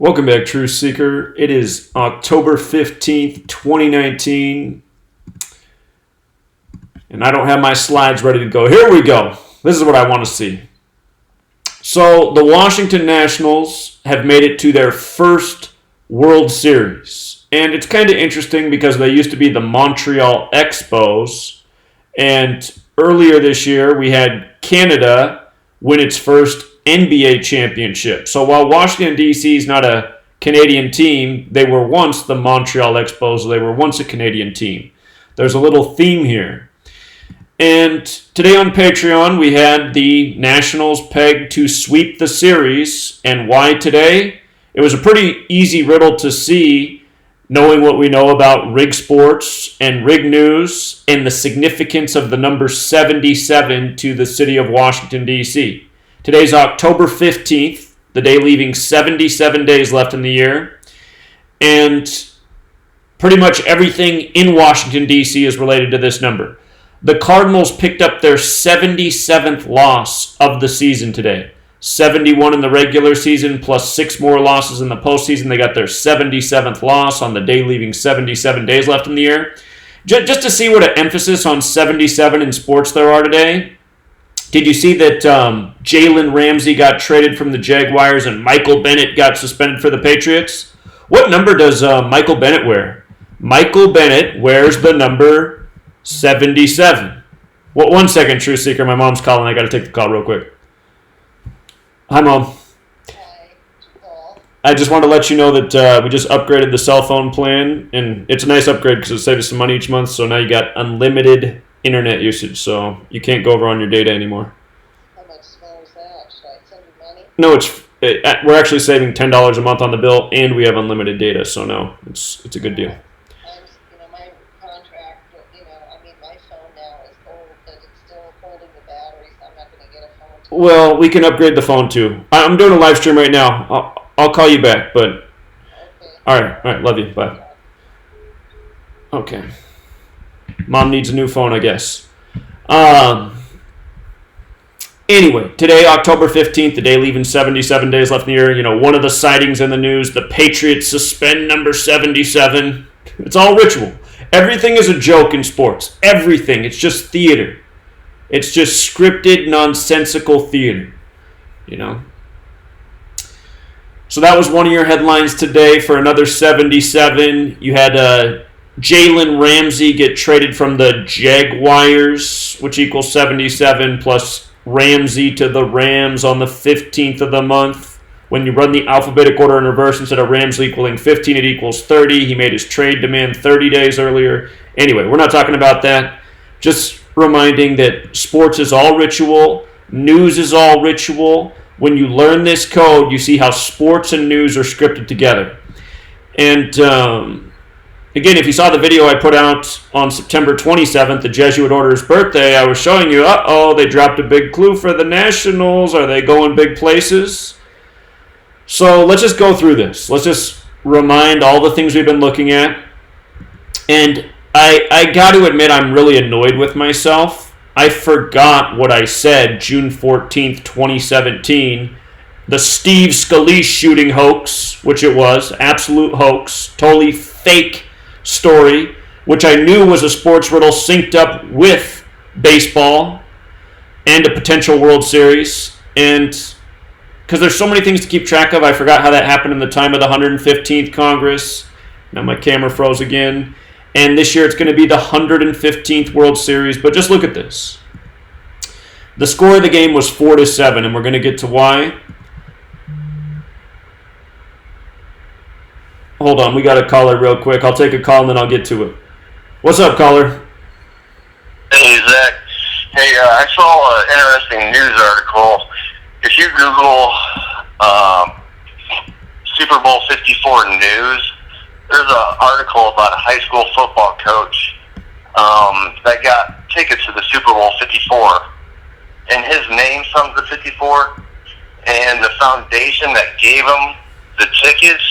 Welcome back, Truth Seeker. It is October 15th, 2019, and I don't have my slides ready to go. Here we go. This is what I want to see. So, the Washington Nationals have made it to their first World Series, and it's kind of interesting because they used to be the Montreal Expos, and earlier this year we had Canada win its first NBA championship. So while Washington, D.C. is not a Canadian team, they were once the Montreal Expos. They were once a Canadian team. There's a little theme here. And today on Patreon, we had the Nationals pegged to sweep the series. And why today? It was a pretty easy riddle to see, knowing what we know about rig sports and rig news and the significance of the number 77 to the city of Washington, D.C. Today's October 15th, the day leaving 77 days left in the year. And pretty much everything in Washington, D.C. is related to this number. The Cardinals picked up their 77th loss of the season today. 71 in the regular season plus 6 more losses in the postseason. They got their 77th loss on the day leaving 77 days left in the year. Just to see what an emphasis on 77 in sports there are today. Did you see that Jalen Ramsey got traded from the Jaguars and Michael Bennett got suspended for the Patriots? What number does Michael Bennett wear? Michael Bennett wears the number 77. One second, Truth Seeker. My mom's calling. I got to take the call real quick. Hi, Mom. Hi, Paul. I just wanted to let you know that we just upgraded the cell phone plan, and it's a nice upgrade because it saves us some money each month, so now you got unlimited internet usage, so you can't go over on your data anymore. How much more is that? Should I send you money? No, we're actually saving $10 a month on the bill, and we have unlimited data, so no, it's a good deal. My contract, my phone now is old, but it's still holding the battery, so I'm not going to get a phone. Well, we can upgrade the phone too. I'm doing a live stream right now. I'll call you back, but Okay. all right, love you, bye. Okay. Mom needs a new phone, I guess. Anyway, today, October 15th, the day leaving 77 days left in the year. One of the sightings in the news, the Patriots suspend number 77. It's all ritual. Everything is a joke in sports. Everything. It's just theater. It's just scripted, nonsensical theater. So that was one of your headlines today for another 77. You had Jalen Ramsey get traded from the Jaguars, which equals 77, plus Ramsey to the Rams on the 15th of the month. When you run the alphabetic order in reverse, instead of Ramsey equaling 15, it equals 30. He made his trade demand 30 days earlier. Anyway, we're not talking about that. Just reminding that sports is all ritual. News is all ritual. When you learn this code, you see how sports and news are scripted together. And again, if you saw the video I put out on September 27th, the Jesuit Order's birthday, I was showing you, they dropped a big clue for the Nationals. Are they going big places? So let's just go through this. Let's just remind all the things we've been looking at. And I got to admit, I'm really annoyed with myself. I forgot what I said June 14th, 2017. The Steve Scalise shooting hoax, which it was, absolute hoax, totally fake story, which I knew was a sports riddle synced up with baseball and a potential World Series. And because there's so many things to keep track of, I forgot how that happened in the time of the 115th Congress. Now my camera froze again. And this year it's going to be the 115th World Series. But just look at this. The score of the game was 4-7, and we're going to get to why. Hold on, we got a caller real quick. I'll take a call and then I'll get to it. What's up, caller? Hey, Zach. Hey, I saw an interesting news article. If you Google Super Bowl 54 news, there's an article about a high school football coach that got tickets to the Super Bowl 54. And his name sums to 54. And the foundation that gave him the tickets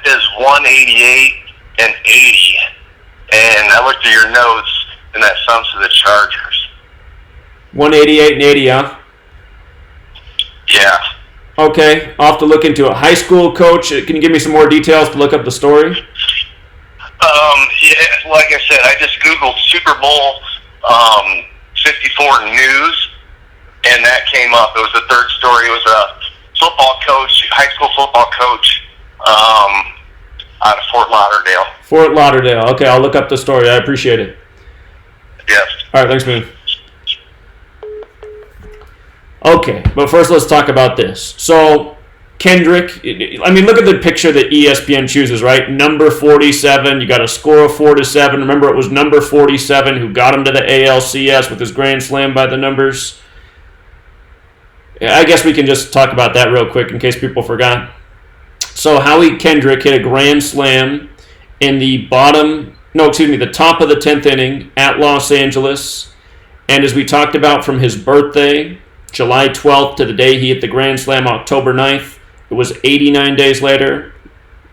is 188 and 80. And I looked at your notes, and that sums to the Chargers. 188 and 80, huh? Yeah. Okay, I'll have to look into it. High school coach, can you give me some more details to look up the story? Yeah, like I said, I just Googled Super Bowl 54 news, and that came up. It was the third story. It was a football coach, high school football coach, out of Fort Lauderdale. Fort Lauderdale. Okay, I'll look up the story. I appreciate it. Yes. All right, thanks, man. Okay, but first let's talk about this. So, Kendrick, I mean, look at the picture that ESPN chooses, right? Number 47, you got a score of 4-7. Remember, it was number 47 who got him to the ALCS with his grand slam by the numbers. I guess we can just talk about that real quick in case people forgot. So, Howie Kendrick hit a grand slam in the top of the 10th inning at Los Angeles. And as we talked about, from his birthday, July 12th, to the day he hit the grand slam, October 9th, it was 89 days later.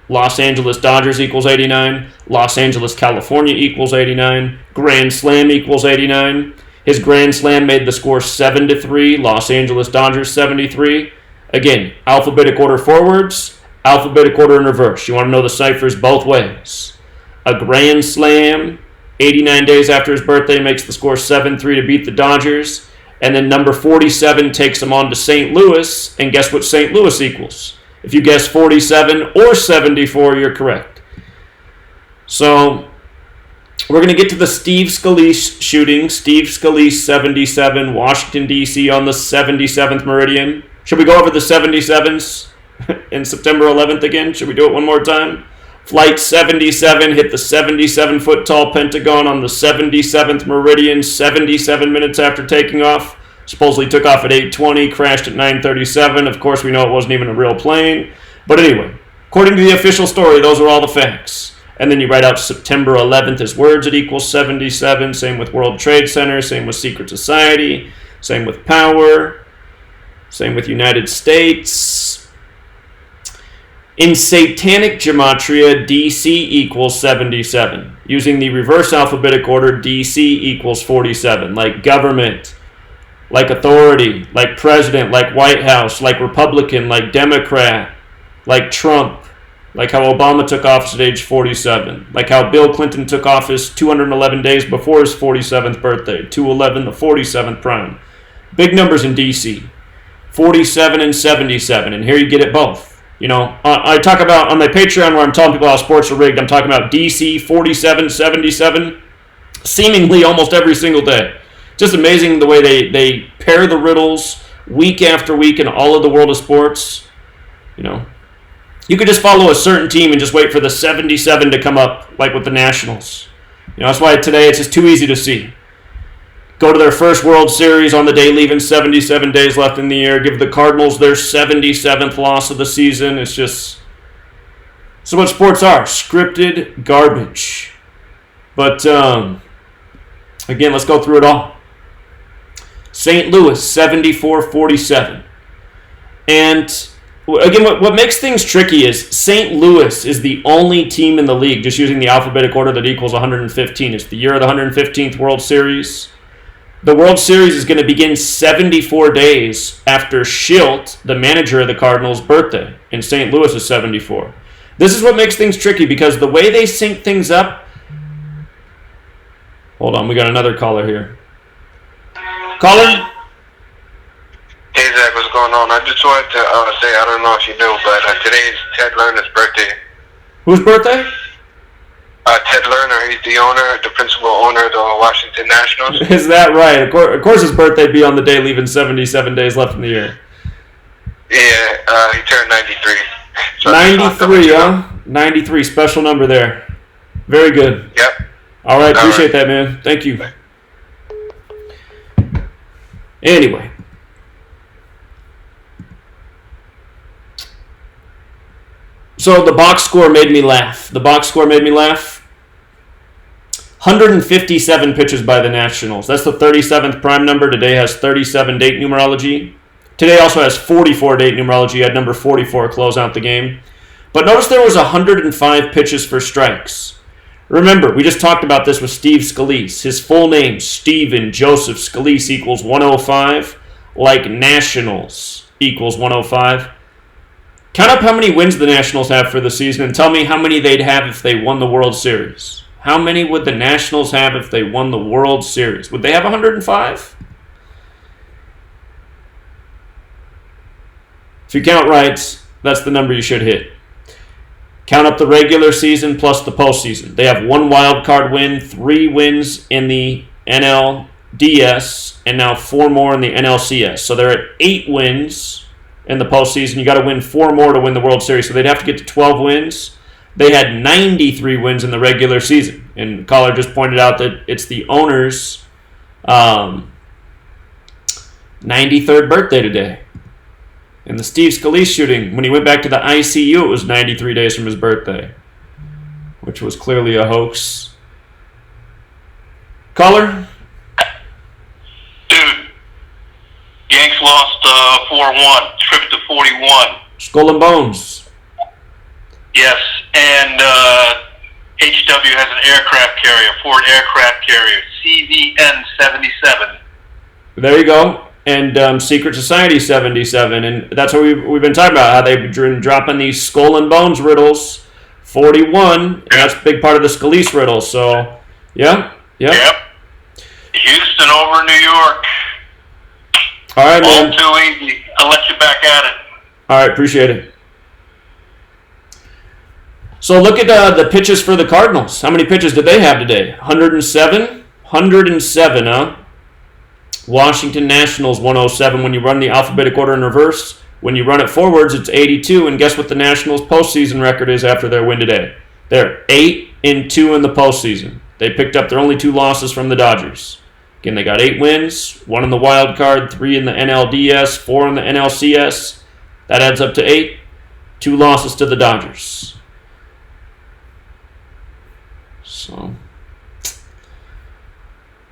Los Angeles Dodgers equals 89. Los Angeles, California equals 89. Grand Slam equals 89. His grand slam made the score 7-3. Los Angeles Dodgers 73. Again, alphabetic order forwards, alphabetic order in reverse. You want to know the ciphers both ways. A grand slam, 89 days after his birthday, makes the score 7-3 to beat the Dodgers. And then number 47 takes him on to St. Louis, and guess what St. Louis equals? If you guess 47 or 74, you're correct. So, we're going to get to the Steve Scalise shooting. Steve Scalise, 77, Washington, D.C. on the 77th meridian. Should we go over the 77s in September 11th again? Should we do it one more time? Flight 77 hit the 77-foot-tall Pentagon on the 77th meridian 77 minutes after taking off. Supposedly took off at 8:20, crashed at 9:37. Of course, we know it wasn't even a real plane. But anyway, according to the official story, those are all the facts. And then you write out September 11th as words, it equals 77. Same with World Trade Center, same with Secret Society, same with Power, same with United States. In satanic gematria, DC equals 77. Using the reverse alphabetic order, DC equals 47. Like government, like authority, like president, like White House, like Republican, like Democrat, like Trump, like how Obama took office at age 47, like how Bill Clinton took office 211 days before his 47th birthday, 211, the 47th prime. Big numbers in DC, 47 and 77, and here you get it both. You know, I talk about on my Patreon where I'm telling people how sports are rigged, I'm talking about DC 47, 77, seemingly almost every single day. Just amazing the way they pair the riddles week after week in all of the world of sports. You know, you could just follow a certain team and just wait for the 77 to come up, like with the Nationals. You know, that's why today it's just too easy to see. Go to their first World Series on the day, leaving 77 days left in the year. Give the Cardinals their 77th loss of the season. It's just... So what sports are. Scripted garbage. But, again, let's go through it all. St. Louis, 74-47. And, again, what makes things tricky is St. Louis is the only team in the league, just using the alphabetic order, that equals 115. It's the year of the 115th World Series. The World Series is going to begin 74 days after Schilt, the manager of the Cardinals' birthday, and St. Louis is 74. This is what makes things tricky, because the way they sync things up... Hold on, we got another caller here. Caller? Hey, Zach, what's going on? I just wanted to say, I don't know if you knew, but today is Ted Lerner's birthday. Whose birthday? Ted Lerner, he's the principal owner of the Washington Nationals. Is that right? Of course his birthday be on the day, leaving 77 days left in the year. Yeah, he turned 93. So 93, huh? 93, special number there. Very good. Yep. All right, appreciate that, man. Thank you. Anyway. So the box score made me laugh. 157 pitches by the Nationals. That's the 37th prime number. Today has 37 date numerology. Today also has 44 date numerology. Had number 44 close out the game. But notice there was 105 pitches for strikes. Remember, we just talked about this with Steve Scalise. His full name, Stephen Joseph Scalise, equals 105, like Nationals equals 105. Count up how many wins the Nationals have for the season and tell me how many they'd have if they won the World Series. How many would the Nationals have if they won the World Series? Would they have 105? If you count right, that's the number you should hit. Count up the regular season plus the postseason. They have 1 wild card win, 3 wins in the NLDS, and now 4 more in the NLCS. So they're at 8 wins in the postseason. You got to win 4 more to win the World Series. So they'd have to get to 12 wins. They had 93 wins in the regular season. And the caller just pointed out that it's the owner's 93rd birthday today. And the Steve Scalise shooting, when he went back to the ICU, it was 93 days from his birthday, which was clearly a hoax. Caller? Dude, Yanks lost 4-1, trip to 41. Skull and Bones. Yes, and HW has an aircraft carrier, Ford aircraft carrier, CVN-77. There you go. And Secret Society 77. And that's what we've been talking about, how they've been dropping these Skull and Bones riddles. 41, and that's a big part of the Scalise riddle. So, yeah. Yep. Houston over New York. All right, man. All too easy. I'll let you back at it. All right, appreciate it. So look at the pitches for the Cardinals. How many pitches did they have today? 107? 107, huh? Washington Nationals 107. When you run the alphabetic order in reverse, when you run it forwards, it's 82. And guess what the Nationals' postseason record is after their win today? They're 8-2 in the postseason. They picked up their only 2 losses from the Dodgers. Again, they got 8 wins, 1 in the wild card, 3 in the NLDS, 4 in the NLCS. That adds up to 8. 2 losses to the Dodgers.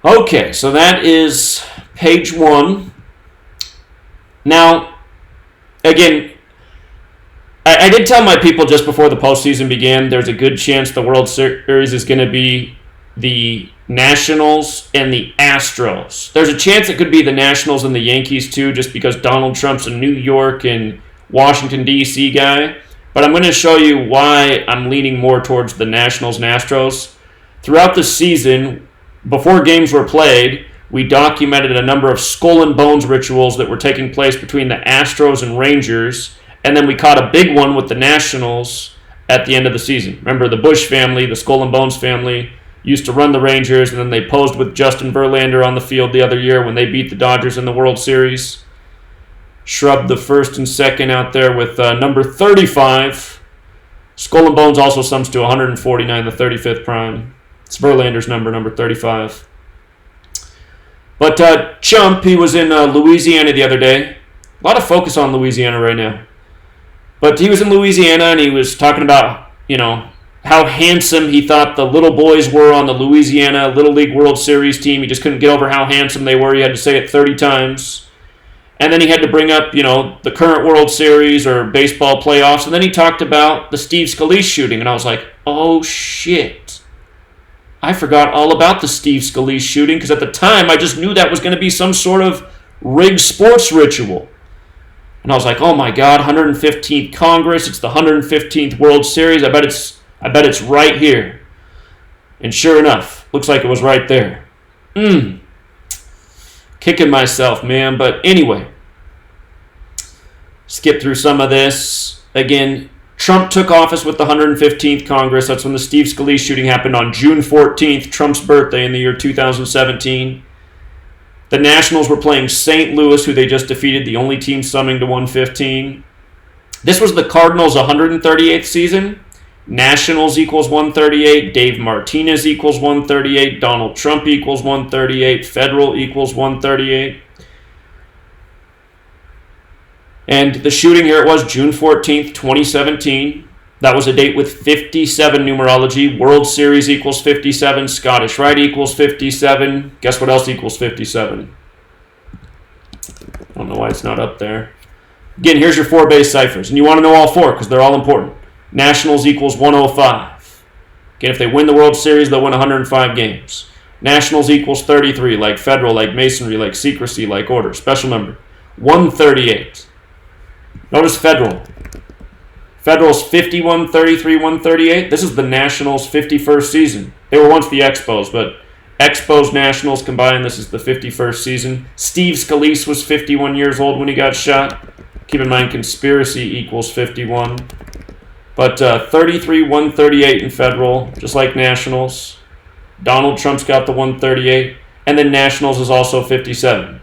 Okay, so that is page 1. Now, again, I did tell my people just before the postseason began, there's a good chance the World Series is going to be the Nationals and the Astros. There's a chance it could be the Nationals and the Yankees too, just because Donald Trump's a New York and Washington, D.C. guy. But I'm going to show you why I'm leaning more towards the Nationals and Astros. Throughout the season, before games were played, we documented a number of skull and bones rituals that were taking place between the Astros and Rangers, and then we caught a big one with the Nationals at the end of the season. Remember, the Bush family, the Skull and Bones family, used to run the Rangers, and then they posed with Justin Verlander on the field the other year when they beat the Dodgers in the World Series. Shrubbed the first and second out there with number 35. Skull and Bones also sums to 149, the 35th prime. It's Verlander's number 35. But Chump, he was in Louisiana the other day. A lot of focus on Louisiana right now. But he was in Louisiana and he was talking about, how handsome he thought the little boys were on the Louisiana Little League World Series team. He just couldn't get over how handsome they were. He had to say it 30 times. And then he had to bring up, the current World Series or baseball playoffs. And then he talked about the Steve Scalise shooting. And I was like, oh, shit. I forgot all about the Steve Scalise shooting because at the time I just knew that was going to be some sort of rigged sports ritual. And I was like, oh my God, 115th Congress. It's the 115th World Series. I bet it's right here. And sure enough, looks like it was right there. Kicking myself, man. But anyway, skip through some of this. Again, Trump took office with the 115th Congress. That's when the Steve Scalise shooting happened on June 14th, Trump's birthday in the year 2017. The Nationals were playing St. Louis, who they just defeated, the only team summing to 115. This was the Cardinals' 138th season. Nationals equals 138. Dave Martinez equals 138. Donald Trump equals 138. Federal equals 138. And the shooting here, it was June 14th, 2017. That was a date with 57 numerology. World Series equals 57. Scottish Rite equals 57. Guess what else equals 57? I don't know why it's not up there. Again, here's your 4 base ciphers. And you want to know all 4 because they're all important. Nationals equals 105. Again, if they win the World Series, they'll win 105 games. Nationals equals 33, like Federal, like Masonry, like Secrecy, like Order. Special number. 138. Notice Federal. Federal's 51, 33, 138. This is the Nationals' 51st season. They were once the Expos, but Expos Nationals combined, this is the 51st season. Steve Scalise was 51 years old when he got shot. Keep in mind, conspiracy equals 51. But 33, 138 in Federal, just like Nationals. Donald Trump's got the 138. And then Nationals is also 57,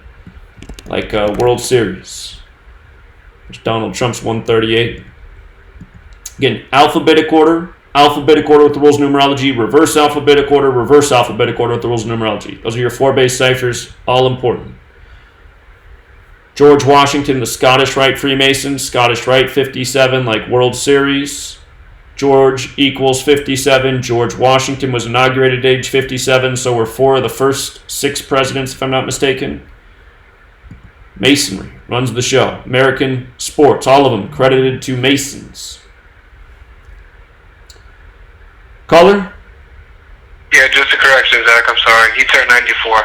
like World Series. There's Donald Trump's 138. Again, alphabetic order with the rules of numerology, reverse alphabetic order with the rules of numerology. Those are your 4 base ciphers, all important. George Washington, the Scottish Rite Freemason, Scottish Rite 57, like World Series. George equals 57. George Washington was inaugurated at age 57, so were 4 of the first 6 presidents, if I'm not mistaken. Masonry runs the show. American sports, all of them credited to Masons. Caller? Yeah, just a correction, Zach. I'm sorry. He turned 94.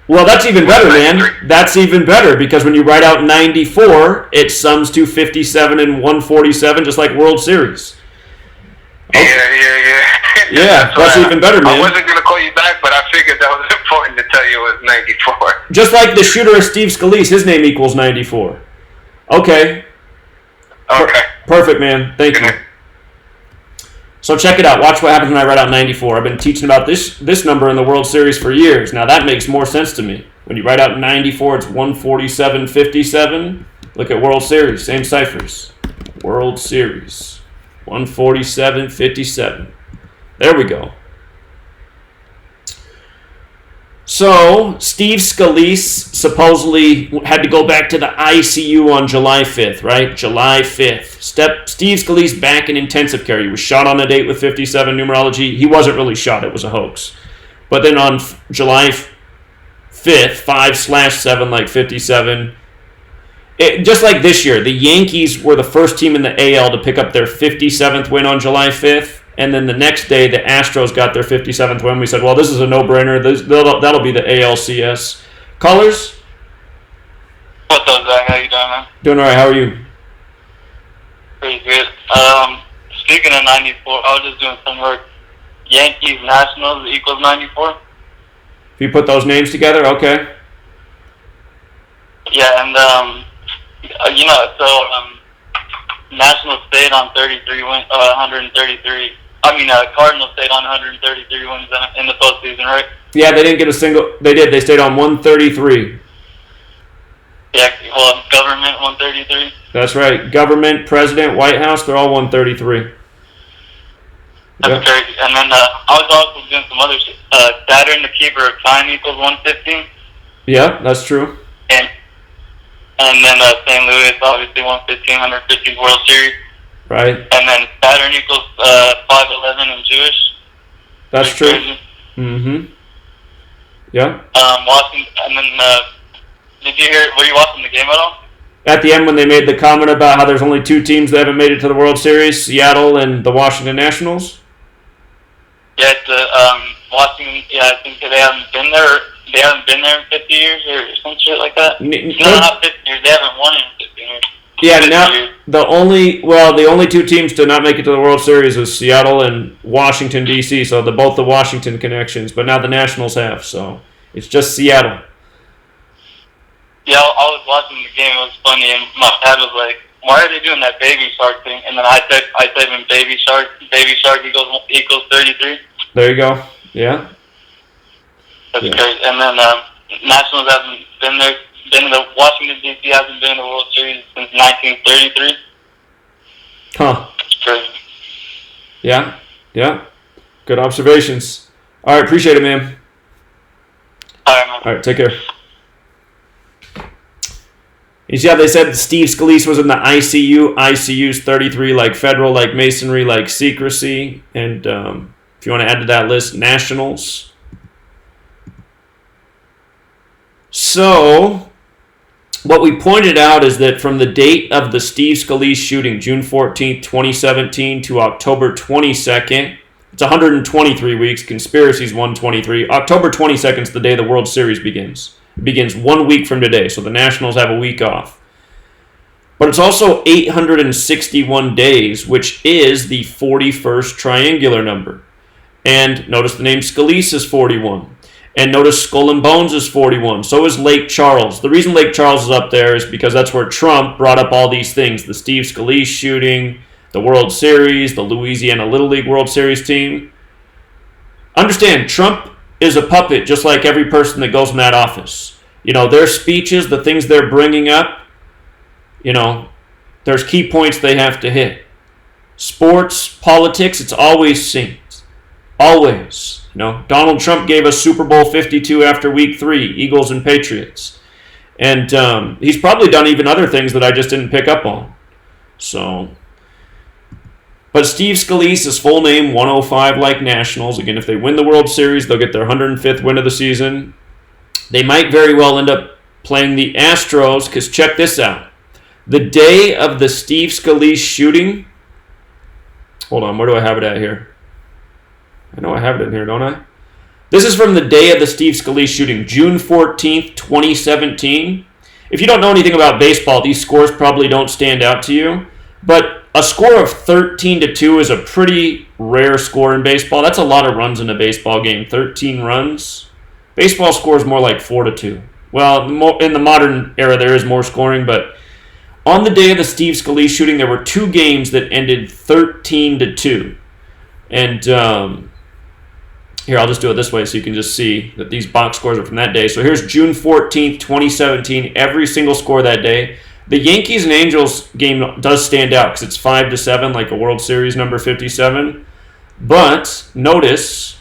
Well, that's even better, man. That's even better because when you write out 94, it sums to 57 and 147, just like World Series. Okay. Yeah. Yeah, that's even better, man. I wasn't going to call you back, but I figured that was important to tell you it was 94. Just like the shooter of Steve Scalise, his name equals 94. Okay. Perfect, man. Thank you. So check it out. Watch what happens when I write out 94. I've been teaching about this number in the World Series for years. Now that makes more sense to me. When you write out 94, it's 147.57. Look at World Series, same ciphers. World Series, 147.57. There we go. So, Steve Scalise supposedly had to go back to the ICU on July 5th, right? July 5th. Steve Scalise back in intensive care. He was shot on a date with 57 numerology. He wasn't really shot. It was a hoax. But then on July 5th, 5/7, like 57, just like this year, the Yankees were the first team in the AL to pick up their 57th win on July 5th. And then the next day, the Astros got their 57th win. We said, well, this is a no-brainer. That'll be the ALCS. Callers? What's up, Zach? How you doing, man? Doing all right. How are you? Pretty good. Speaking of 94, I was just doing some work. Yankees Nationals equals 94. If you put those names together, okay. Yeah, and Nationals stayed on 133. Cardinals stayed on 133 wins in the postseason, right? Yeah, they didn't get a single. They did. They stayed on 133. Yeah, well, government 133. That's right. Government, president, White House, they're all 133. That's crazy. And then I was also doing some other shit. Saturn, the keeper of time, equals 115. Yeah, that's true. And then St. Louis, obviously 115, 150 World Series. Right. And then Saturn equals 511 in Jewish. That's true. Crazy. Mm-hmm. Yeah. Watching, and then were you watching the game at all? At the end when they made the comment about how there's only 2 teams that haven't made it to the World Series, Seattle and the Washington Nationals? Yeah, watching, I think they haven't been there. They haven't been there in 50 years or some shit like that. No, not 50 years. They haven't won in 50 years. Yeah, now the only 2 teams to not make it to the World Series was Seattle and Washington D.C. So both the Washington connections, but now the Nationals have. So it's just Seattle. Yeah, I was watching the game. It was funny, and my dad was like, "Why are they doing that baby shark thing?" And then I type in baby shark equals 33. There you go. Yeah. That's crazy. And then Nationals haven't been there. Washington D.C. hasn't been in the World Series since 1933. Huh. It's crazy. Yeah. Yeah. Good observations. All right. Appreciate it, man. All right, man. All right. Take care. You see how they said Steve Scalise was in the ICU? ICU's 33, like federal, like masonry, like secrecy. And if you want to add to that list, Nationals. So, what we pointed out is that from the date of the Steve Scalise shooting, June 14th, 2017, to October 22nd, it's 123 weeks. Conspiracy's 123. October 22nd is the day the World Series begins. It begins 1 week from today, so the Nationals have a week off. But it's also 861 days, which is the 41st triangular number. And notice the name Scalise is 41. And notice Skull and Bones is 41. So is Lake Charles. The reason Lake Charles is up there is because that's where Trump brought up all these things. The Steve Scalise shooting, the World Series, the Louisiana Little League World Series team. Understand, Trump is a puppet just like every person that goes in that office. You know, their speeches, the things they're bringing up, you know, there's key points they have to hit. Sports, politics, it's always synced. Always. You know, Donald Trump gave us Super Bowl 52 after week 3, Eagles and Patriots. And he's probably done even other things that I just didn't pick up on. So, but Steve Scalise, his full name, 105 like Nationals. Again, if they win the World Series, they'll get their 105th win of the season. They might very well end up playing the Astros, because check this out. The day of the Steve Scalise shooting, hold on, where do I have it at here? I know I have it in here, don't I? This is from the day of the Steve Scalise shooting, June 14th, 2017. If you don't know anything about baseball, these scores probably don't stand out to you. But a score of 13-2 is a pretty rare score in baseball. That's a lot of runs in a baseball game, 13 runs. Baseball scores more like 4-2. Well, in the modern era, there is more scoring, but on the day of the Steve Scalise shooting, there were 2 games that ended 13-2. And here, I'll just do it this way so you can just see that these box scores are from that day. So here's June 14th, 2017, every single score that day. The Yankees and Angels game does stand out because it's 5-7, like a World Series number 57. But notice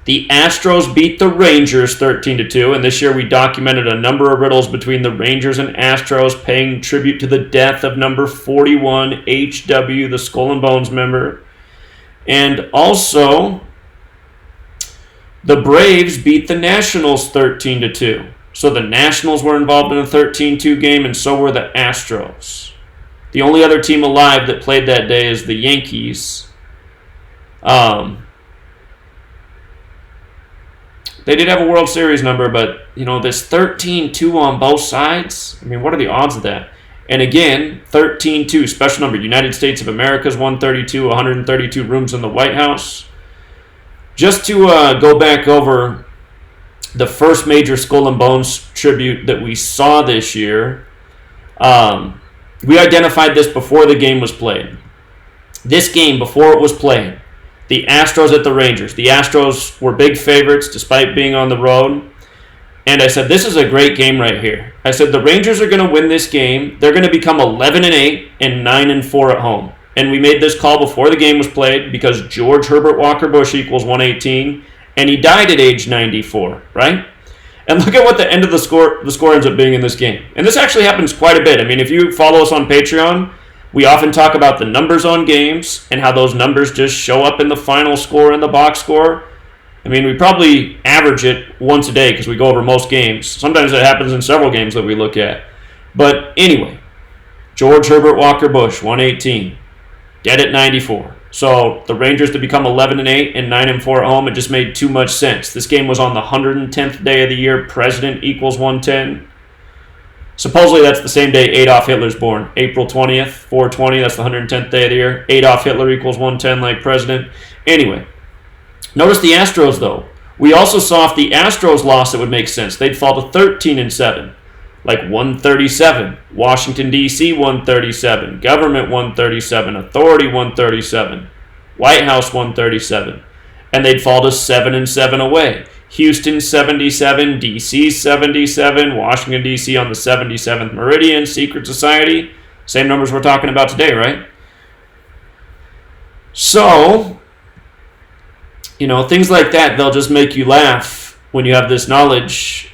the Astros beat the Rangers 13-2, and this year we documented a number of riddles between the Rangers and Astros, paying tribute to the death of number 41, HW, the Skull and Bones member. And also, the Braves beat the Nationals 13-2. So the Nationals were involved in a 13-2 game, and so were the Astros. The only other team alive that played that day is the Yankees. They did have a World Series number, but, you know, this 13-2 on both sides, I mean, what are the odds of that? And again, 13-2, special number. United States of America's 132, 132 rooms in the White House. Just to go back over the first major Skull and Bones tribute that we saw this year, we identified this before the game was played. This game, before it was played, the Astros at the Rangers. The Astros were big favorites despite being on the road. And I said, this is a great game right here. I said, the Rangers are going to win this game. They're going to become 11-8 and 9-4 at home. And we made this call before the game was played because George Herbert Walker Bush equals 118, and he died at age 94, right? And look at what the end of the score ends up being in this game. And this actually happens quite a bit. I mean, if you follow us on Patreon, we often talk about the numbers on games and how those numbers just show up in the final score and the box score. I mean, we probably average it once a day because we go over most games. Sometimes it happens in several games that we look at. But anyway, George Herbert Walker Bush, 118, dead at 94. So the Rangers to become 11-8 and 9-4 at home, it just made too much sense. This game was on the 110th day of the year. President equals 110. Supposedly that's the same day Adolf Hitler's born. April 20th, 420, that's the 110th day of the year. Adolf Hitler equals 110 like president. Anyway, notice the Astros, though. We also saw if the Astros lost, it would make sense. They'd fall to 13-7, like 137. Washington, D.C., 137. Government, 137. Authority, 137. White House, 137. And they'd fall to 7-7 away. Houston, 77. D.C., 77. Washington, D.C. on the 77th meridian. Secret Society, same numbers we're talking about today, right? So, you know, things like that, they'll just make you laugh when you have this knowledge.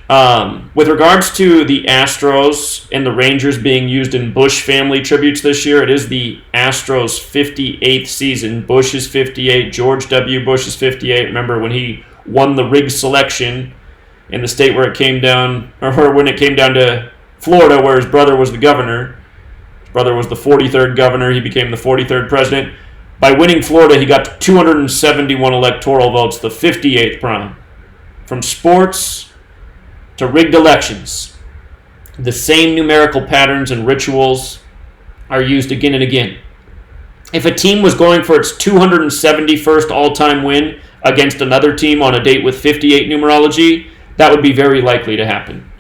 With regards to the Astros and the Rangers being used in Bush family tributes this year, it is the Astros' 58th season. Bush is 58. George W. Bush is 58. Remember when he won the rigged selection in the state where it came down, or when it came down to Florida, where his brother was the governor. His brother was the 43rd governor. He became the 43rd president. By winning Florida, he got 271 electoral votes, the 58th prime. From sports to rigged elections. The same numerical patterns and rituals are used again and again. If a team was going for its 271st all-time win against another team on a date with 58 numerology, that would be very likely to happen.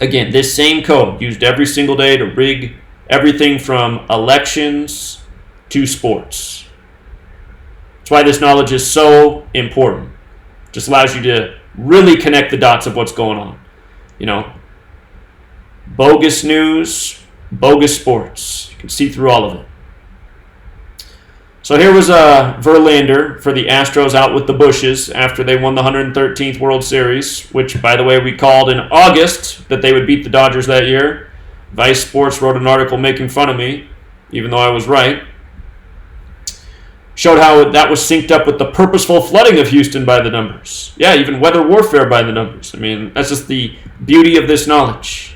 Again, this same code used every single day to rig everything from elections to sports. That's why this knowledge is so important. It just allows you to really connect the dots of what's going on. You know, bogus news, bogus sports. You can see through all of it. So here was Verlander for the Astros out with the Bushes after they won the 113th World Series, which, by the way, we called in August that they would beat the Dodgers that year. Vice Sports wrote an article making fun of me, even though I was right. Showed how that was synced up with the purposeful flooding of Houston by the numbers. Yeah, even weather warfare by the numbers. I mean, that's just the beauty of this knowledge.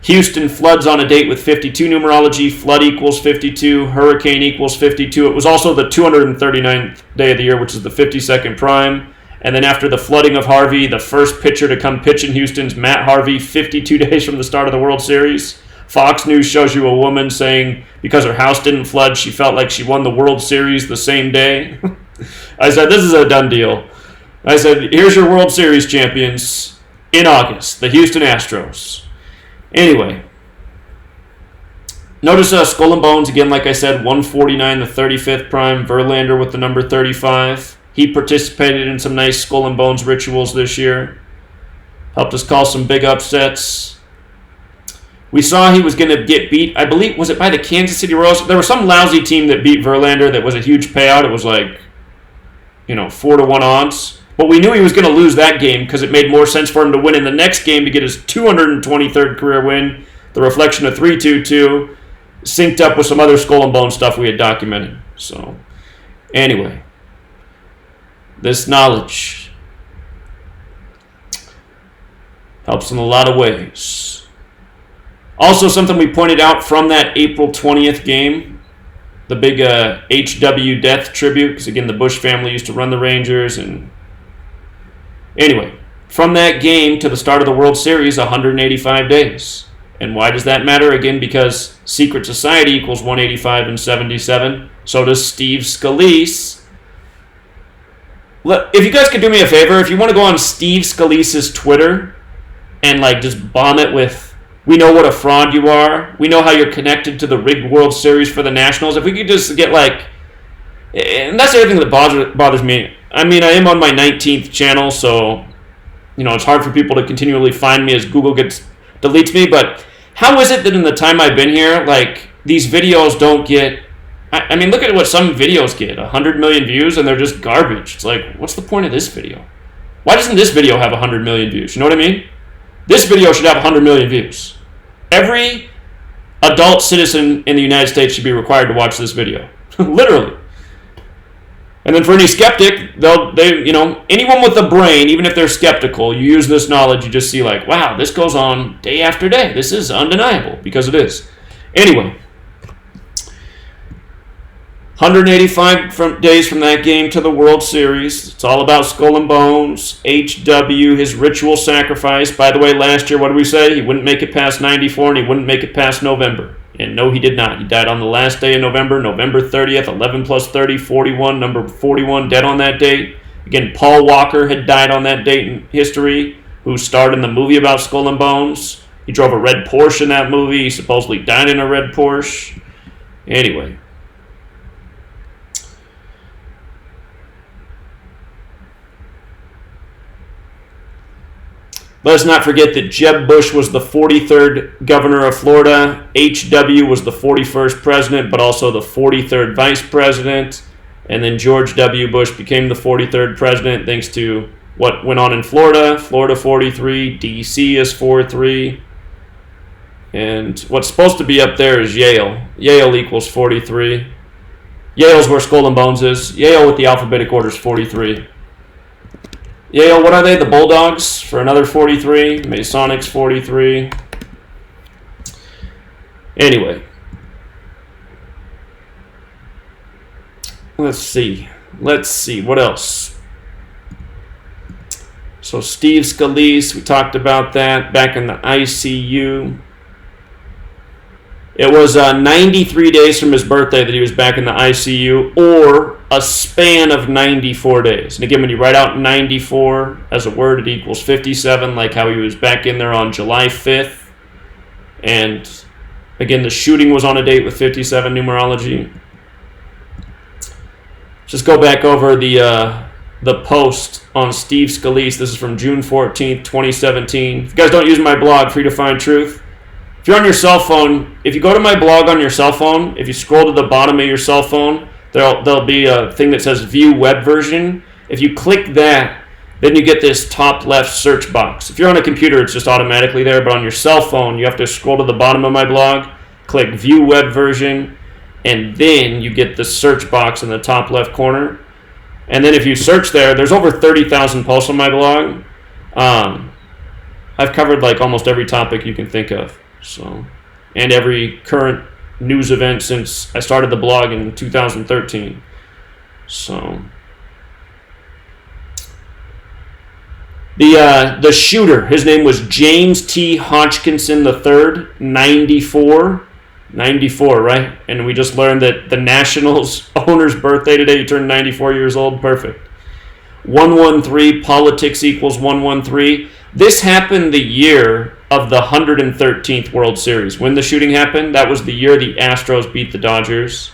Houston floods on a date with 52 numerology. Flood equals 52. Hurricane equals 52. It was also the 239th day of the year, which is the 52nd prime. And then after the flooding of Harvey, the first pitcher to come pitch in Houston's Matt Harvey, 52 days from the start of the World Series. Fox News shows you a woman saying because her house didn't flood, she felt like she won the World Series the same day. I said, this is a done deal. I said, here's your World Series champions in August, the Houston Astros. Anyway, notice Skull and Bones, again, like I said, 149, the 35th prime. Verlander with the number 35. He participated in some nice Skull and Bones rituals this year. Helped us call some big upsets. We saw he was going to get beat, I believe, was it by the Kansas City Royals? There was some lousy team that beat Verlander that was a huge payout. It was like, 4-1 odds. But we knew he was going to lose that game because it made more sense for him to win in the next game to get his 223rd career win. The reflection of 3-2-2 synced up with some other Skull and Bone stuff we had documented. So, anyway, this knowledge helps in a lot of ways. Also, something we pointed out from that April 20th game, the big HW death tribute, because again, the Bush family used to run the Rangers. And anyway, from that game to the start of the World Series, 185 days. And why does that matter? Again, because Secret Society equals 185 and 77. So does Steve Scalise. If you guys could do me a favor, if you want to go on Steve Scalise's Twitter and just bomb it with, we know what a fraud you are. We know how you're connected to the rigged World Series for the Nationals. If we could just get and that's the other thing that bothers me. I mean, I am on my 19th channel, so, it's hard for people to continually find me as Google deletes me. But how is it that in the time I've been here, these videos don't get, I mean, look at what some videos get, 100 million views, and they're just garbage. It's like, what's the point of this video? Why doesn't this video have 100 million views? You know what I mean? This video should have 100 million views. Every adult citizen in the United States should be required to watch this video. Literally. And then for any skeptic, anyone with a brain, even if they're skeptical, you use this knowledge, you just see wow, this goes on day after day. This is undeniable, because it is. Anyway, 185 days from that game to the World Series. It's all about Skull and Bones, HW, his ritual sacrifice. By the way, last year, what did we say? He wouldn't make it past 94, and he wouldn't make it past November. And no, he did not. He died on the last day of November, November 30th, 11 plus 30, 41, number 41, dead on that date. Again, Paul Walker had died on that date in history, who starred in the movie about Skull and Bones. He drove a red Porsche in that movie. He supposedly died in a red Porsche. Anyway. Let us not forget that Jeb Bush was the 43rd governor of Florida. HW was the 41st president, but also the 43rd vice president. And then George W. Bush became the 43rd president thanks to what went on in Florida. Florida 43, D.C. is 43. And what's supposed to be up there is Yale. Yale equals 43. Yale's where Skull and Bones is. Yale with the alphabetic order is 43. Yale, what are they? The Bulldogs for another 43. Masonics 43. Anyway. Let's see. What else? So Steve Scalise, we talked about that, back in the ICU. It was 93 days from his birthday that he was back in the ICU, or a span of 94 days. And again, when you write out 94 as a word, it equals 57, like how he was back in there on July 5th. And again, the shooting was on a date with 57 numerology. Just go back over the post on Steve Scalise. This is from June 14th, 2017. If you guys don't use my blog, Free to Find Truth, if you're on your cell phone, if you go to my blog on your cell phone, if you scroll to the bottom of your cell phone, there'll be a thing that says View Web Version. If you click that, then you get this top left search box. If you're on a computer, it's just automatically there, but on your cell phone, you have to scroll to the bottom of my blog, click View Web Version, and then you get the search box in the top left corner. And then if you search there, there's over 30,000 posts on my blog. I've covered like almost every topic you can think of. So, and every current news event since I started the blog in 2013. So, the shooter, his name was James T. Hodgkinson III, 94. 94, right? And we just learned that the Nationals owner's birthday today, he turned 94 years old. Perfect. 113, politics equals 113. This happened the year of the 113th World Series. When the shooting happened, that was the year the Astros beat the Dodgers.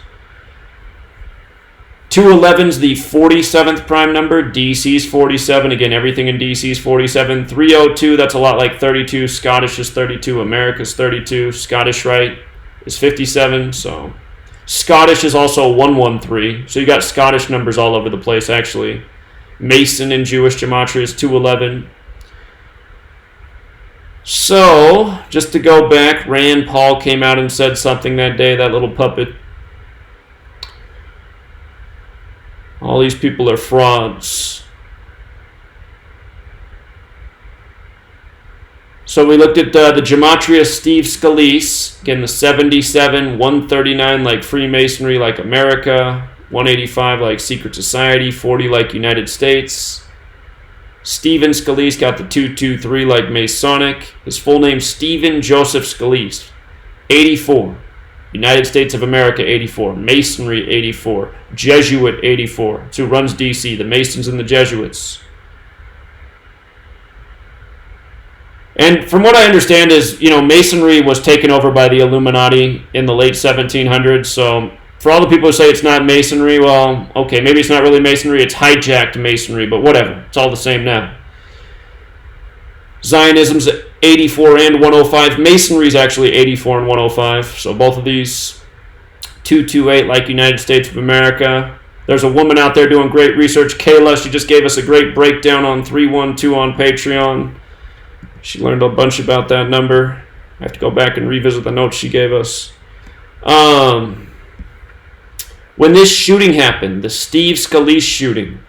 211's the 47th prime number. DC's 47. Again, everything in DC's 47. 302, that's a lot like 32. Scottish is 32. America's 32. Scottish Rite is 57. So Scottish is also 113. So you got Scottish numbers all over the place, actually. Mason in Jewish gematria is 211. So, just to go back, Rand Paul came out and said something that day, that little puppet. All these people are frauds. So we looked at the gematria Steve Scalise. Again, the 77, 139 like Freemasonry, like America. 185 like Secret Society. 40 like United States. Stephen Scalise got the 223 like Masonic. His full name, Stephen Joseph Scalise. 84. United States of America, 84. Masonry, 84. Jesuit, 84. It's who runs D.C., the Masons and the Jesuits. And from what I understand is, Masonry was taken over by the Illuminati in the late 1700s. So for all the people who say it's not Masonry, well, okay, maybe it's not really Masonry. It's hijacked Masonry, but whatever. It's all the same now. Zionism's 84 and 105. Masonry's actually 84 and 105. So both of these. 228 like United States of America. There's a woman out there doing great research. Kayla, she just gave us a great breakdown on 312 on Patreon. She learned a bunch about that number. I have to go back and revisit the notes she gave us. When this shooting happened, the Steve Scalise shooting,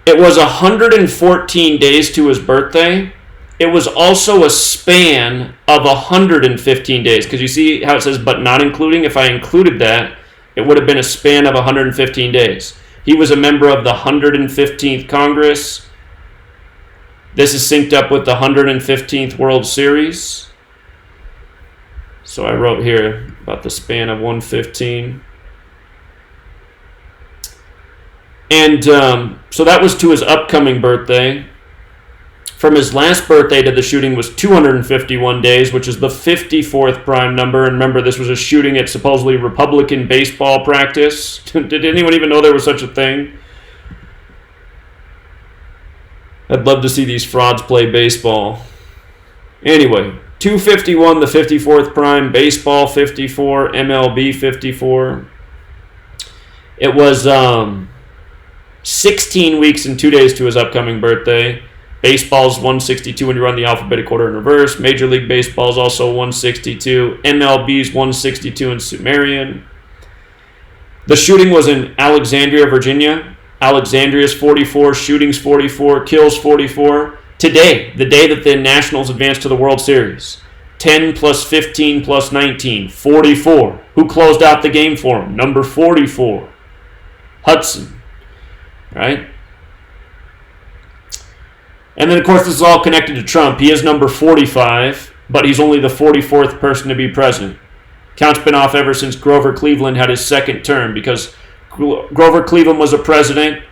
it was 114 days to his birthday. It was also a span of 115 days. Because you see how it says, but not including? If I included that, it would have been a span of 115 days. He was a member of the 115th Congress. This is synced up with the 115th World Series. So I wrote here about the span of 115. And so that was to his upcoming birthday. From his last birthday to the shooting was 251 days, which is the 54th prime number. And remember, this was a shooting at supposedly Republican baseball practice. Did anyone even know there was such a thing? I'd love to see these frauds play baseball. Anyway, 251, the 54th prime, baseball 54, MLB 54. It was 16 weeks and 2 days to his upcoming birthday. Baseball's 162 when you run the alphabetic order in reverse. Major League Baseball's also 162. MLB's 162 in Sumerian. The shooting was in Alexandria, Virginia. Alexandria's 44, shooting's 44, kills 44. Today, the day that the Nationals advanced to the World Series, 10 plus 15 plus 19, 44. Who closed out the game for him? Number 44, Hudson. Right? And then, of course, this is all connected to Trump. He is number 45, but he's only the 44th person to be president. Count's been off ever since Grover Cleveland had his second term, because Grover Cleveland was a president.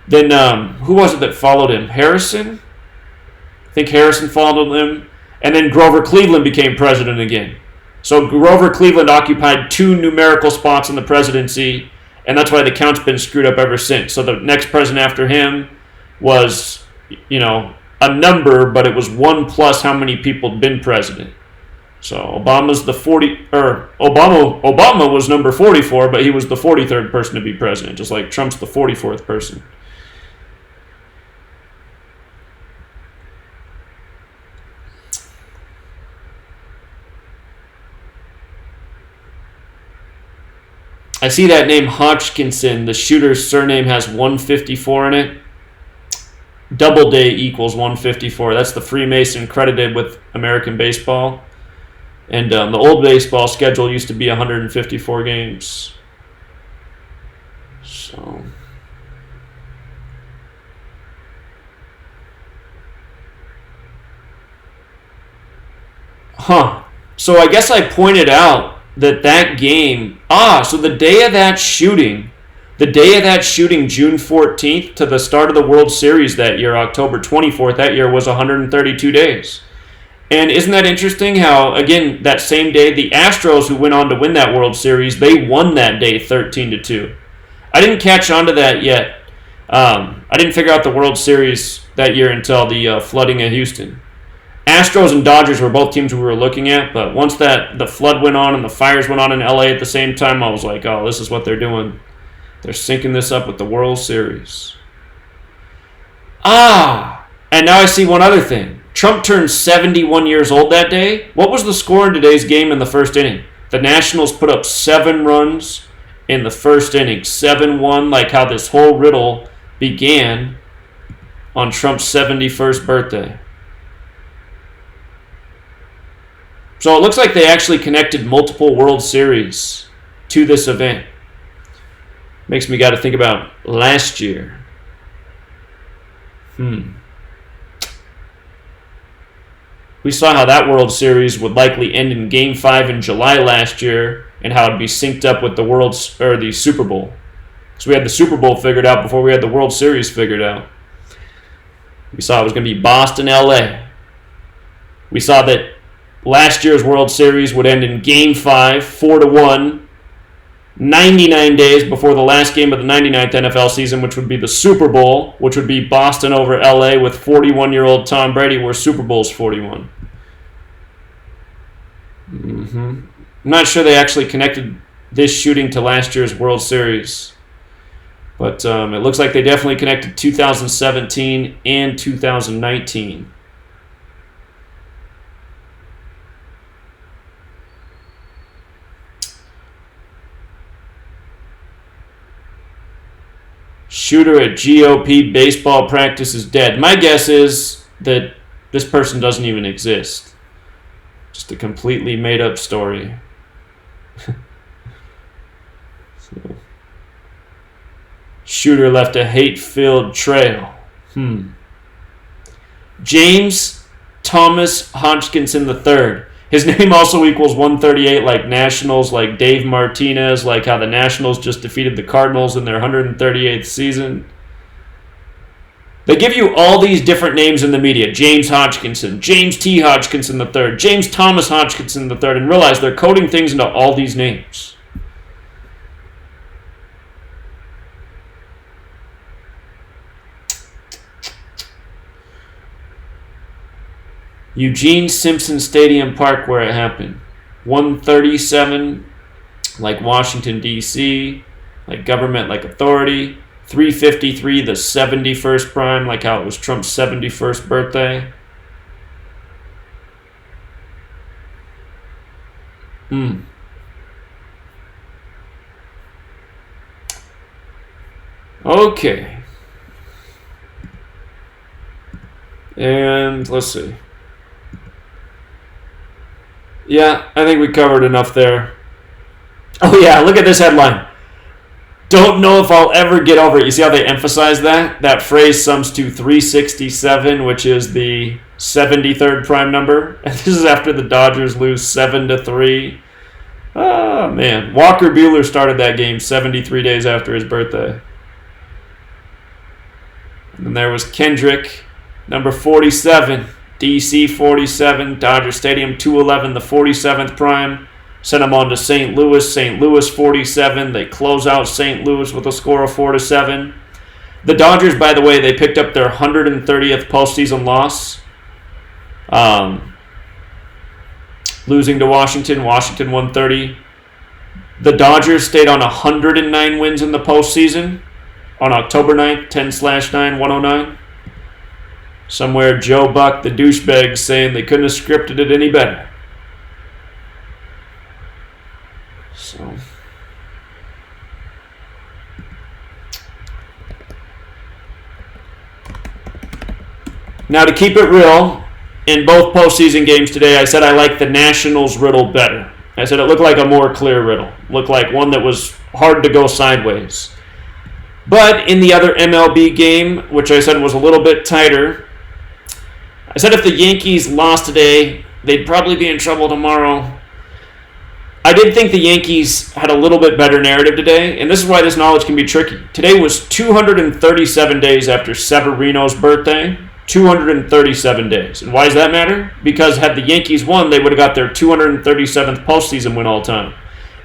Then, who was it that followed him? Harrison? I think Harrison followed him. And then Grover Cleveland became president again. So Grover Cleveland occupied 2 numerical spots in the presidency, and that's why the count's been screwed up ever since. So the next president after him was, a number, but it was 1 plus how many people had been president. So Obama was number 44, but he was the 43rd person to be president, just like Trump's the 44th person. I see that name Hodgkinson. The shooter's surname has 154 in it. Doubleday equals 154. That's the Freemason credited with American baseball. And the old baseball schedule used to be 154 games. So, So I guess I pointed out that game. So the day of that shooting, June 14th, to the start of the World Series that year, October 24th, that year was 132 days. And isn't that interesting how, again, that same day, the Astros, who went on to win that World Series, they won that day 13-2. I didn't catch on to that yet. I didn't figure out the World Series that year until the flooding of Houston. Astros and Dodgers were both teams we were looking at, but once the flood went on and the fires went on in LA at the same time, I was like, oh, this is what they're doing. They're syncing this up with the World Series. And now I see one other thing. Trump turned 71 years old that day. What was the score in today's game in the first inning? The Nationals put up 7 runs in the first inning. 7-1, like how this whole riddle began on Trump's 71st birthday. So it looks like they actually connected multiple World Series to this event. Makes me got to think about last year. We saw how that World Series would likely end in Game 5 in July last year, and how it'd be synced up with the Super Bowl. So we had the Super Bowl figured out before we had the World Series figured out. We saw it was going to be Boston, LA. We saw that last year's World Series would end in Game 5, 4-1, 99 days before the last game of the 99th NFL season, which would be the Super Bowl, which would be Boston over LA with 41-year-old Tom Brady, where Super Bowl's 41. I'm not sure they actually connected this shooting to last year's World Series, but it looks like they definitely connected 2017 and 2019. Shooter at GOP baseball practice is dead. My guess is that this person doesn't even exist. Just a completely made-up story. Shooter left a hate-filled trail. James Thomas Hodgkinson III. His name also equals 138, like Nationals, like Dave Martinez, like how the Nationals just defeated the Cardinals in their 138th season. They give you all these different names in the media. James Hodgkinson, James T. Hodgkinson III, James Thomas Hodgkinson III, and realize they're coding things into all these names. Eugene Simpson Stadium Park, where it happened. 137, like Washington, D.C., like government, like authority. 353, the 71st prime, like how it was Trump's 71st birthday. Okay. And let's see. Yeah, I think we covered enough there. Oh yeah, look at this headline. Don't know if I'll ever get over it. You see how they emphasize that? That phrase sums to 367, which is the 73rd prime number. And this is after the Dodgers lose 7-3. Oh, man. Walker Buehler started that game 73 days after his birthday. And then there was Kendrick, number 47. DC 47, Dodger Stadium 211, the 47th prime. Sent him on to St. Louis. St. Louis 47. They close out St. Louis with a score of 4-7. The Dodgers, by the way, they picked up their 130th postseason loss. Losing to Washington. Washington 130. The Dodgers stayed on 109 wins in the postseason on October 9th, 10/9, 109. Somewhere Joe Buck, the douchebag, saying they couldn't have scripted it any better. So, now to keep it real, in both postseason games today, I said I liked the Nationals riddle better. I said it looked like a more clear riddle. Looked like one that was hard to go sideways. But in the other MLB game, which I said was a little bit tighter, I said if the Yankees lost today, they'd probably be in trouble tomorrow. I did think the Yankees had a little bit better narrative today, and this is why this knowledge can be tricky. Today was 237 days after Severino's birthday. 237 days. And why does that matter? Because had the Yankees won, they would have got their 237th postseason win all time.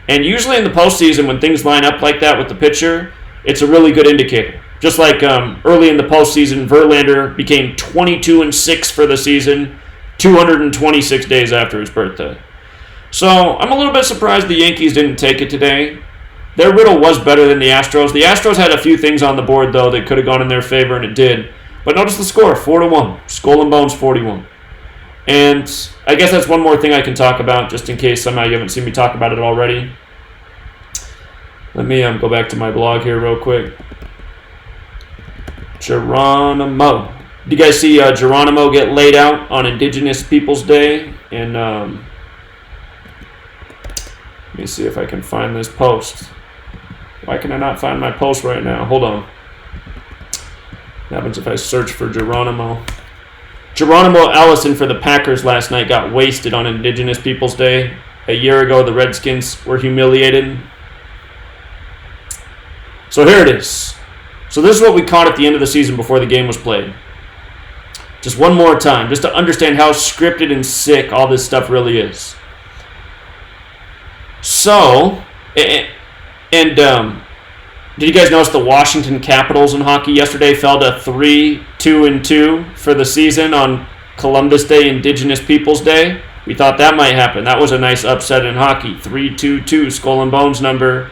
And usually in the postseason, when things line up like that with the pitcher, it's a really good indicator. Just like early in the postseason, Verlander became 22-6 for the season, 226 days after his birthday. So I'm a little bit surprised the Yankees didn't take it today. Their riddle was better than the Astros. The Astros had a few things on the board, though, that could have gone in their favor, and it did. But notice the score, 4-1. Skull and Bones, 41. And I guess that's one more thing I can talk about, just in case somehow you haven't seen me talk about it already. Let me go back to my blog here real quick. Geronimo. Did you guys see Geronimo get laid out on Indigenous Peoples Day? And let me see if I can find this post. Why can I not find my post right now? Hold on. What happens if I search for Geronimo? Geronimo Allison for the Packers last night got wasted on Indigenous Peoples Day. A year ago, the Redskins were humiliated. So here it is. So this is what we caught at the end of the season before the game was played. Just one more time, just to understand how scripted and sick all this stuff really is. So, did you guys notice the Washington Capitals in hockey yesterday fell to 3-2-2 for the season on Columbus Day, Indigenous Peoples Day? We thought that might happen. That was a nice upset in hockey. 3-2-2, Skull and Bones number.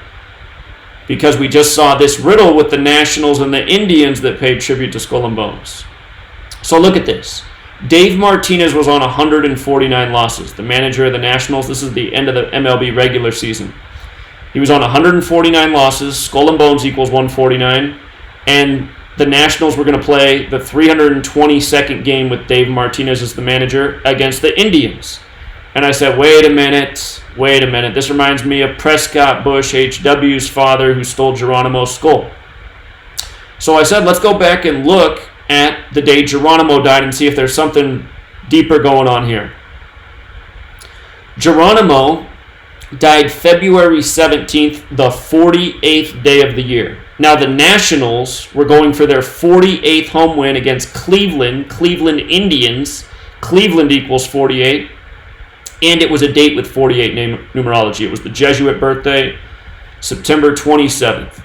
Because we just saw this riddle with the Nationals and the Indians that paid tribute to Skull and Bones. So look at this. Dave Martinez was on 149 losses. The manager of the Nationals. This is the end of the MLB regular season. He was on 149 losses. Skull and Bones equals 149. And the Nationals were going to play the 322nd game with Dave Martinez as the manager against the Indians. And I said, wait a minute. This reminds me of Prescott Bush, H.W.'s father, who stole Geronimo's skull. So I said, let's go back and look at the day Geronimo died and see if there's something deeper going on here. Geronimo died February 17th, the 48th day of the year. Now, the Nationals were going for their 48th home win against Cleveland Indians. Cleveland equals 48. And it was a date with 48 numerology. It was the Jesuit birthday, September 27th.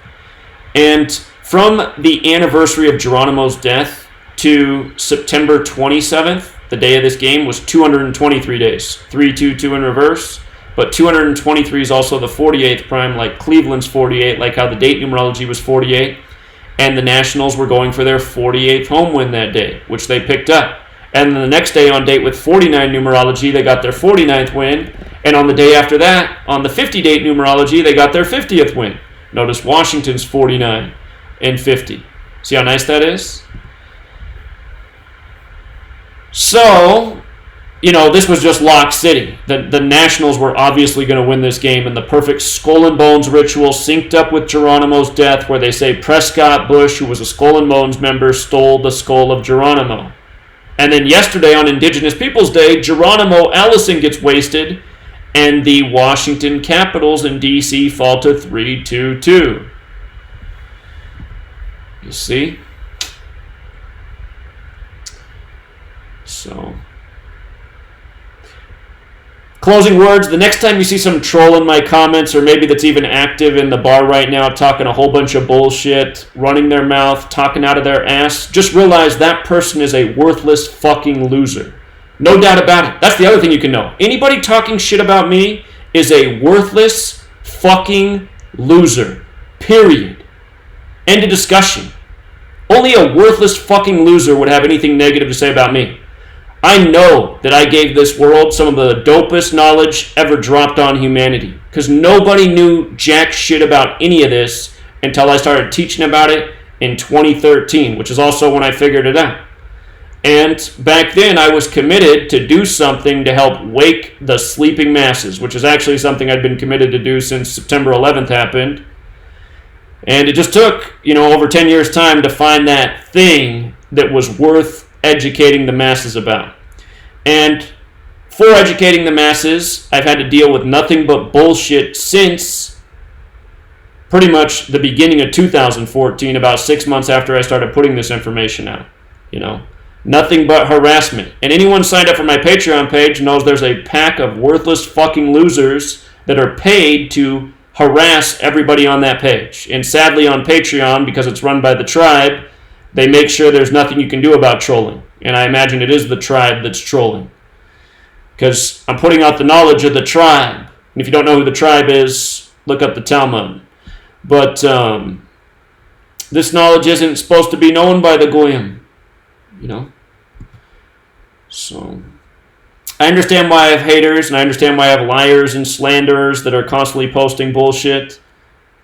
And from the anniversary of Geronimo's death to September 27th, the day of this game, was 223 days. 3-2-2 in reverse. But 223 is also the 48th prime, like Cleveland's 48, like how the date numerology was 48. And the Nationals were going for their 48th home win that day, which they picked up. And then the next day on date with 49 numerology, they got their 49th win. And on the day after that, on the 50 date numerology, they got their 50th win. Notice Washington's 49 and 50. See how nice that is? So, this was just Lock City. The Nationals were obviously going to win this game, and the perfect skull and bones ritual synced up with Geronimo's death, where they say Prescott Bush, who was a Skull and Bones member, stole the skull of Geronimo. And then yesterday on Indigenous Peoples Day, Geronimo Allison gets wasted, and the Washington Capitals in D.C. fall to 3-2-2. You see? So, closing words. The next time you see some troll in my comments, or maybe that's even active in the bar right now, talking a whole bunch of bullshit, running their mouth, talking out of their ass, just realize that person is a worthless fucking loser. No doubt about it. That's the other thing you can know. Anybody talking shit about me is a worthless fucking loser. Period. End of discussion. Only a worthless fucking loser would have anything negative to say about me. I know that I gave this world some of the dopest knowledge ever dropped on humanity, because nobody knew jack shit about any of this until I started teaching about it in 2013, which is also when I figured it out. And back then, I was committed to do something to help wake the sleeping masses, which is actually something I'd been committed to do since September 11th happened. And it just took, over 10 years' time to find that thing that was worth educating the masses about. And for educating the masses, I've had to deal with nothing but bullshit since pretty much the beginning of 2014, about 6 months after I started putting this information out. Nothing but harassment. And anyone signed up for my Patreon page knows there's a pack of worthless fucking losers that are paid to harass everybody on that page. And sadly on Patreon, because it's run by the tribe, they make sure there's nothing you can do about trolling. And I imagine it is the tribe that's trolling. Because I'm putting out the knowledge of the tribe. And if you don't know who the tribe is, look up the Talmud. But this knowledge isn't supposed to be known by the Goyim. So, I understand why I have haters, and I understand why I have liars and slanderers that are constantly posting bullshit.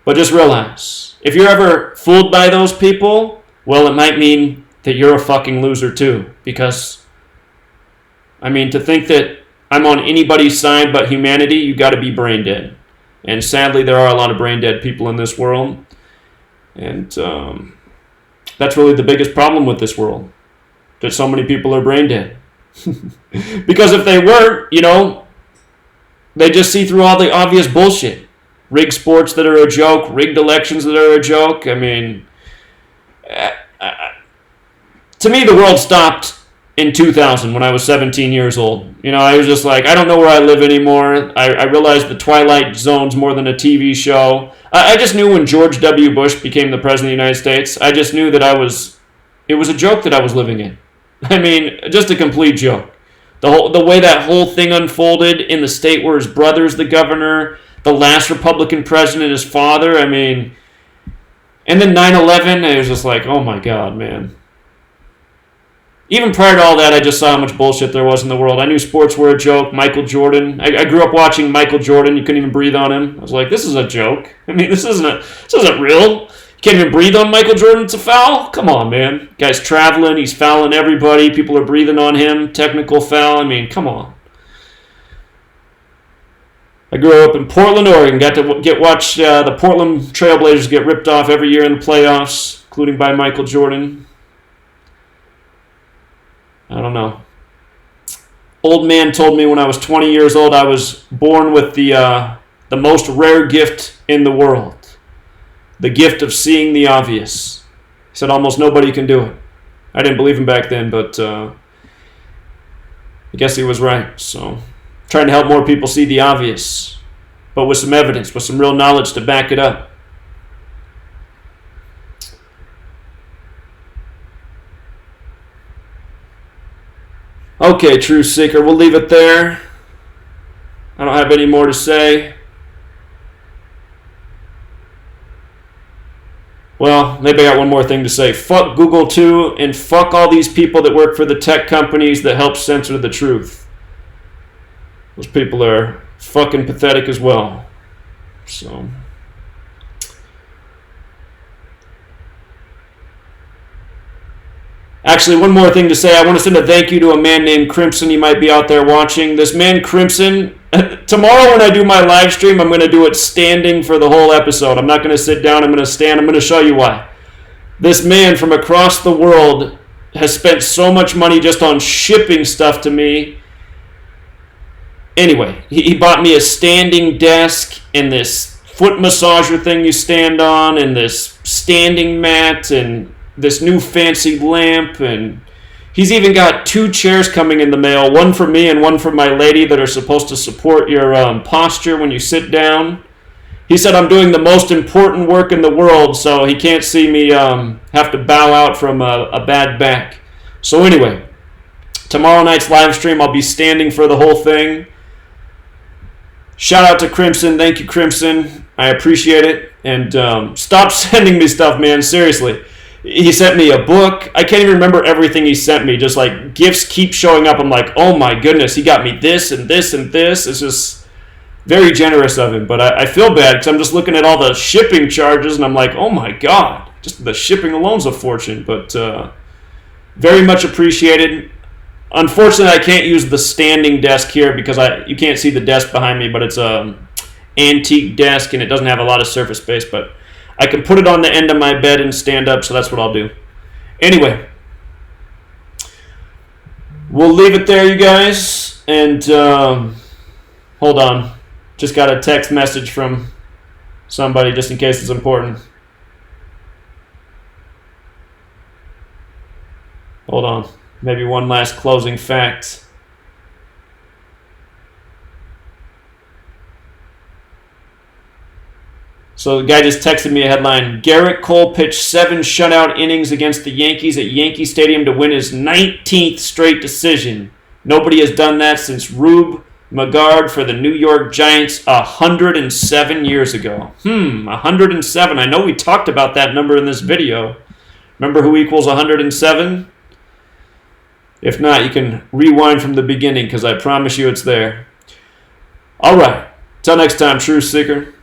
But just realize, if you're ever fooled by those people, well, it might mean that you're a fucking loser too. Because, to think that I'm on anybody's side but humanity, you got to be brain dead. And sadly, there are a lot of brain dead people in this world. And that's really the biggest problem with this world. That so many people are brain dead. Because if they weren't, they just see through all the obvious bullshit. Rigged sports that are a joke, rigged elections that are a joke. To me, the world stopped in 2000 when I was 17 years old. I was just like, I don't know where I live anymore. I realized the Twilight Zone's more than a TV show. I just knew when George W. Bush became the President of the United States, I just knew that it was a joke that I was living in. Just a complete joke. The way that whole thing unfolded in the state where his brother's the governor, the last Republican president, his father, and then 9/11, it was just like, oh my God, man. Even prior to all that, I just saw how much bullshit there was in the world. I knew sports were a joke. Michael Jordan. I grew up watching Michael Jordan. You couldn't even breathe on him. I was like, this is a joke. This isn't real. Can't even breathe on Michael Jordan, it's a foul? Come on, man. Guy's traveling, he's fouling everybody, people are breathing on him, technical foul, come on. I grew up in Portland, Oregon, got to watch the Portland Trailblazers get ripped off every year in the playoffs, including by Michael Jordan. I don't know. Old man told me when I was 20 years old I was born with the most rare gift in the world. The gift of seeing the obvious. He said almost nobody can do it. I didn't believe him back then, but I guess he was right. So, trying to help more people see the obvious, but with some evidence, with some real knowledge to back it up. Okay, True Seeker, we'll leave it there. I don't have any more to say. Well, maybe I got one more thing to say. Fuck Google too, and fuck all these people that work for the tech companies that help censor the truth. Those people are fucking pathetic as well. So... Actually, one more thing to say. I want to send a thank you to a man named Crimson. He might be out there watching. This man, Crimson, tomorrow when I do my live stream, I'm going to do it standing for the whole episode. I'm not going to sit down. I'm going to stand. I'm going to show you why. This man from across the world has spent so much money just on shipping stuff to me. Anyway, he bought me a standing desk and this foot massager thing you stand on and this standing mat and this new fancy lamp, and he's even got 2 chairs coming in the mail, one for me and one for my lady, that are supposed to support your posture when you sit down. He said I'm doing the most important work in the world, so he can't see me have to bow out from a bad back. So anyway, tomorrow night's live stream, I'll be standing for the whole thing. Shout out to Crimson. Thank you, Crimson. I appreciate it. And stop sending me stuff, man. Seriously. He sent me a book. I can't even remember everything he sent me. Just like gifts keep showing up. I'm like, oh my goodness, he got me this and this and this. It's just very generous of him. But I feel bad because I'm just looking at all the shipping charges and I'm like, oh my God. Just the shipping alone's a fortune. But very much appreciated. Unfortunately, I can't use the standing desk here because you can't see the desk behind me, but it's a antique desk and it doesn't have a lot of surface space. But I can put it on the end of my bed and stand up, so that's what I'll do. Anyway, we'll leave it there, you guys. And hold on. Just got a text message from somebody just in case it's important. Hold on. Maybe one last closing fact. So the guy just texted me a headline. Garrett Cole pitched 7 shutout innings against the Yankees at Yankee Stadium to win his 19th straight decision. Nobody has done that since Rube Magard for the New York Giants 107 years ago. 107. I know we talked about that number in this video. Remember who equals 107? If not, you can rewind from the beginning because I promise you it's there. All right. Till next time, Truth Seeker.